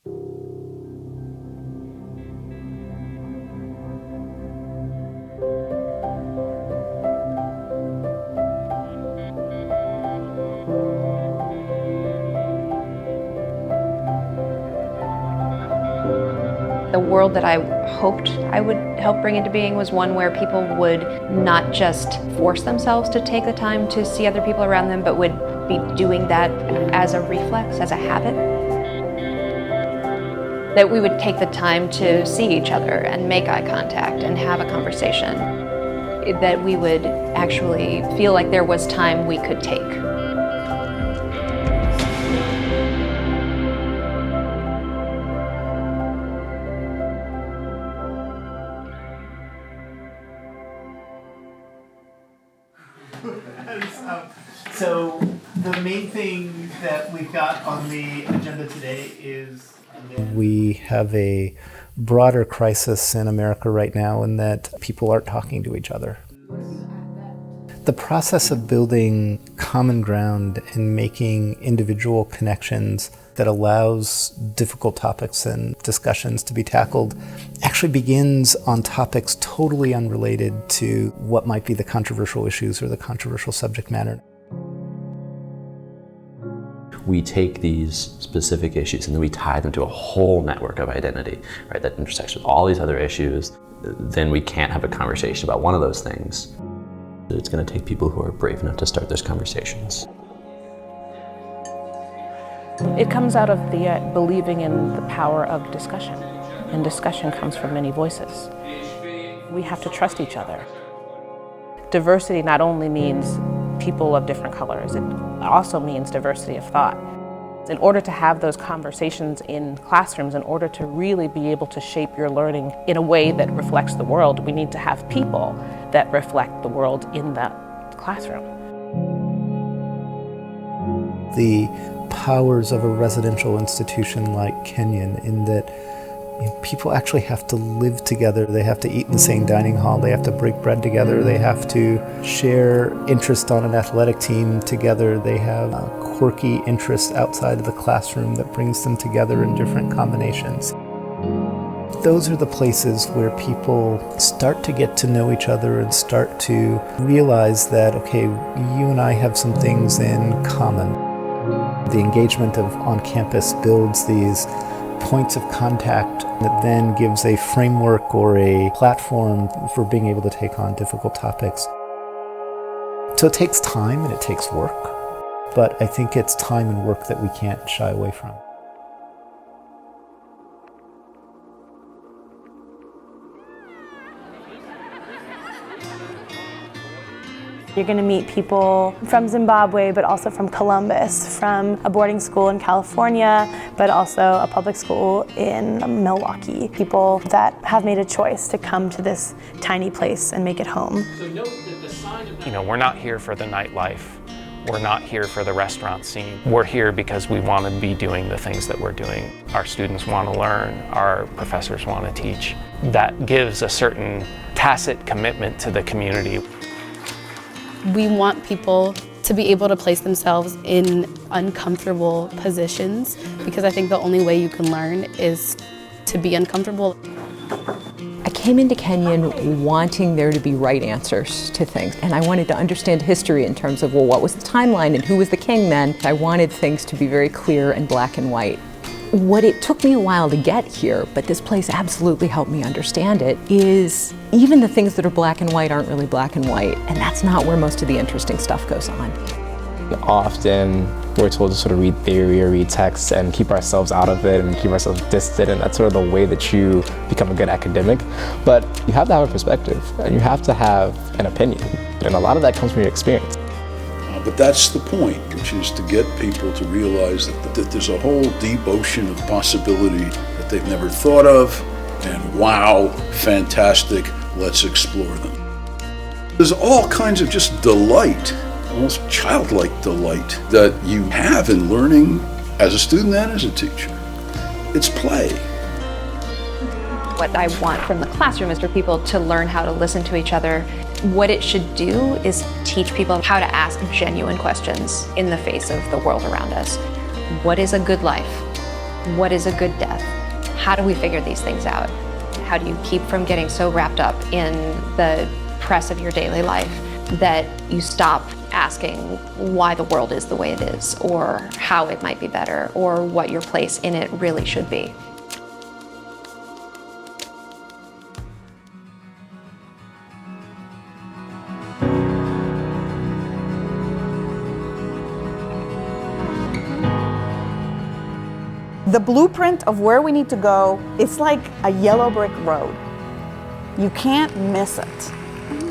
The world that I hoped I would help bring into being was one where people would not just force themselves to take the time to see other people around them, but would be doing that as a reflex, as a habit. That we would take the time to see each other and make eye contact and have a conversation. That we would actually feel like there was time we could take. So the main thing that we've got on the agenda today is we have a broader crisis in America right now in that people aren't talking to each other. The process of building common ground and making individual connections that allows difficult topics and discussions to be tackled actually begins on topics totally unrelated to what might be the controversial issues or the controversial subject matter. We take these specific issues and then we tie them to a whole network of identity, right, that intersects with all these other issues. Then we can't have a conversation about one of those things. It's going to take people who are brave enough to start those conversations. It comes out of the believing in the power of discussion, and discussion comes from many voices. We have to trust each other. Diversity not only means people of different colors, it also means diversity of thought. In order to have those conversations in classrooms, in order to really be able to shape your learning in a way that reflects the world, we need to have people that reflect the world in that classroom. The powers of a residential institution like Kenyon in that people actually have to live together. They have to eat in the same dining hall. They have to break bread together. They have to share interest on an athletic team together. They have quirky interests outside of the classroom that brings them together in different combinations. Those are the places where people start to get to know each other and start to realize that, okay, you and I have some things in common. The engagement of on campus builds these points of contact that then gives a framework or a platform for being able to take on difficult topics. So it takes time and it takes work, but I think it's time and work that we can't shy away from. You're going to meet people from Zimbabwe, but also from Columbus, from a boarding school in California, but also a public school in Milwaukee. People that have made a choice to come to this tiny place and make it home. We're not here for the nightlife. We're not here for the restaurant scene. We're here because we want to be doing the things that we're doing. Our students want to learn. Our professors want to teach. That gives a certain tacit commitment to the community. We want people to be able to place themselves in uncomfortable positions because I think the only way you can learn is to be uncomfortable. I came into Kenyon wanting there to be right answers to things, and I wanted to understand history in terms of, well, what was the timeline and who was the king then? I wanted things to be very clear and black and white. What it took me a while to get here, but this place absolutely helped me understand it, is even the things that are black and white aren't really black and white, and that's not where most of the interesting stuff goes on. Often we're told to sort of read theory or read texts and keep ourselves out of it and keep ourselves distant, and that's sort of the way that you become a good academic. But you have to have a perspective, and you have to have an opinion, and a lot of that comes from your experience. But that's the point, which is to get people to realize that there's a whole deep ocean of possibility that they've never thought of, and wow, fantastic, let's explore them. There's all kinds of just delight, almost childlike delight, that you have in learning as a student and as a teacher. It's play. What I want from the classroom is for people to learn how to listen to each other. What it should do is teach people how to ask genuine questions in the face of the world around us. What is a good life? What is a good death? How do we figure these things out? How do you keep from getting so wrapped up in the press of your daily life that you stop asking why the world is the way it is, or how it might be better, or what your place in it really should be? The blueprint of where we need to go, it's like a yellow brick road. You can't miss it.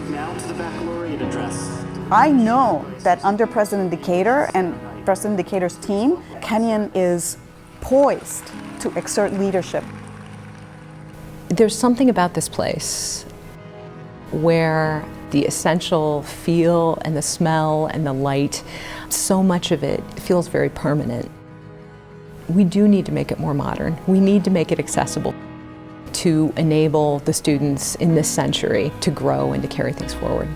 Now to the baccalaureate address. I know that under President Decatur and President Decatur's team, Kenyon is poised to exert leadership. There's something about this place where the essential feel and the smell and the light, so much of it feels very permanent. We do need to make it more modern. We need to make it accessible to enable the students in this century to grow and to carry things forward.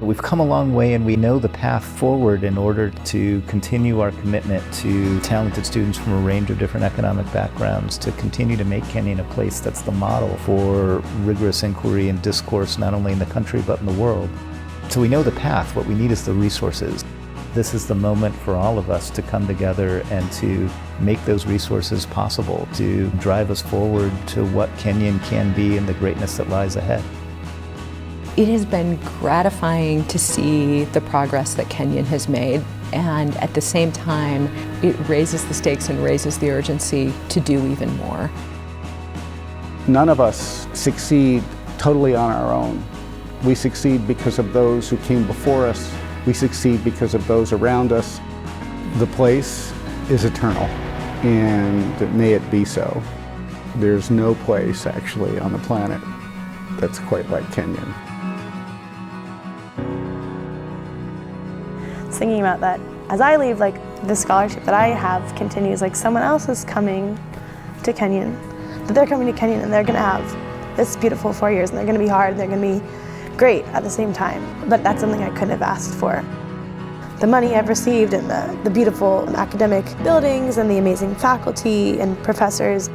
We've come a long way and we know the path forward in order to continue our commitment to talented students from a range of different economic backgrounds, to continue to make Kenyon a place that's the model for rigorous inquiry and discourse, not only in the country but in the world. So we know the path. What we need is the resources. This is the moment for all of us to come together and to make those resources possible, to drive us forward to what Kenyon can be and the greatness that lies ahead. It has been gratifying to see the progress that Kenyon has made, and at the same time, it raises the stakes and raises the urgency to do even more. None of us succeed totally on our own. We succeed because of those who came before us. We succeed because of those around us. The place is eternal, and may it be so. There's no place actually on the planet that's quite like Kenyon. Thinking about that, as I leave, like the scholarship that I have continues, like someone else is coming to Kenyon, that they're coming to Kenyon and they're gonna have this beautiful 4 years and they're gonna be hard and they're gonna be great at the same time. But that's something I couldn't have asked for. The money I've received and the beautiful academic buildings and the amazing faculty and professors,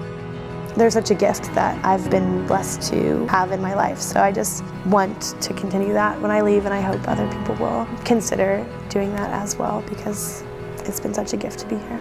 they're such a gift that I've been blessed to have in my life. So I just want to continue that when I leave, and I hope other people will consider doing that as well, because it's been such a gift to be here.